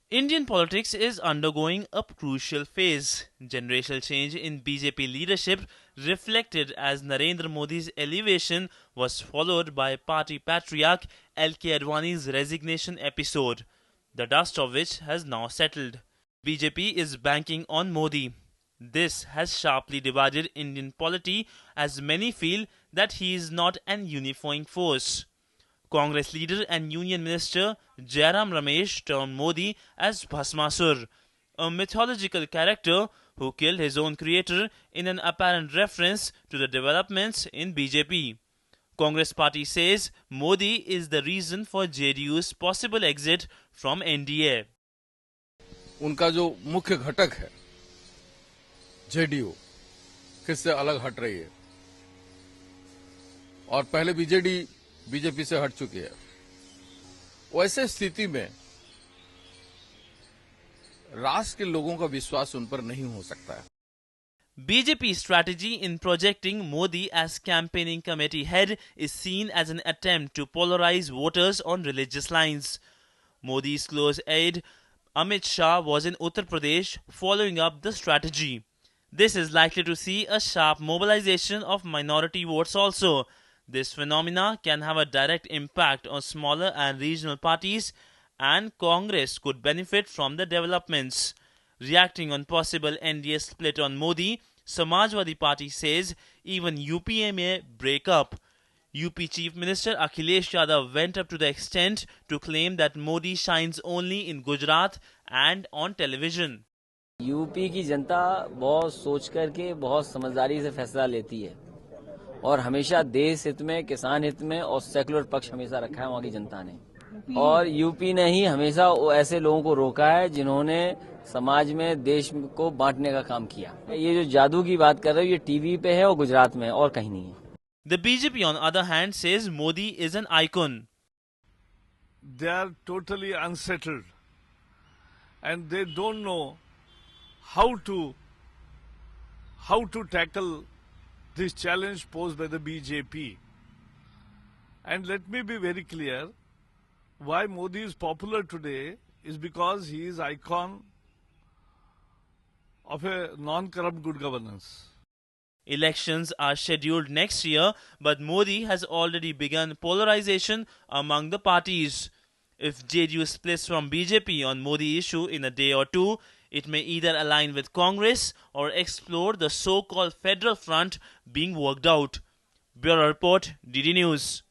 Indian politics is undergoing a crucial phase. Generational change in BJP leadership reflected as Narendra Modi's elevation was followed by party patriarch L.K. Advani's resignation episode, the dust of which has now settled. BJP is banking on Modi. This has sharply divided Indian polity as many feel that he is not an unifying force. Congress leader and Union Minister Jairam Ramesh termed Modi as Bhasmasur, a mythological character who killed his own creator in an apparent reference to the developments in BJP. Congress party says Modi is the reason for JDU's possible exit from NDA. उनका जो मुख्य घटक है JDU किससे अलग हट रही है और पहले बीजेपी से हट चुकी है। वैसे स्थिति में राष्ट्र के लोगों का विश्वास उन पर नहीं हो सकता है। BJP's strategy in projecting Modi as campaigning committee head is seen as an attempt to polarize voters on religious lines. Modi's close aide Amit Shah was in Uttar Pradesh following up the strategy. This is likely to see a sharp mobilization of minority votes also. This phenomena can have a direct impact on smaller and regional parties, and Congress could benefit from the developments. Reacting on possible NDA split on Modi, Samajwadi Party says even UPA may break up. UP Chief Minister Akhilesh Yadav went up to the extent to claim that Modi shines only in Gujarat and on television. UP की जनता बहुत सोच करके बहुत समझदारी से फैसला लेती है और हमेशा देश हित में, किसान हित में और सेकुलर पक्ष हमेशा रखा है वहाँ की जनता ने। और यूपी ने ही हमेशा ऐसे लोगों को रोका है जिन्होंने समाज में देश को बांटने का काम किया। ये जो जादू की बात कर रहे हो ये टीवी पे है और गुजरात में और कहीं नहीं है। The BJP on the other hand says Modi is an icon. They are totally unsettled and they don't know how to tackle this challenge posed by the BJP. And let me be very clear, why Modi is popular today is because he is icon of a non-corrupt good governance. Elections are scheduled next year, but Modi has already begun polarization among the parties. If JDU splits from BJP on Modi issue in a day or two, it may either align with Congress or explore the so-called Federal Front being worked out. Bureau Report, DD News.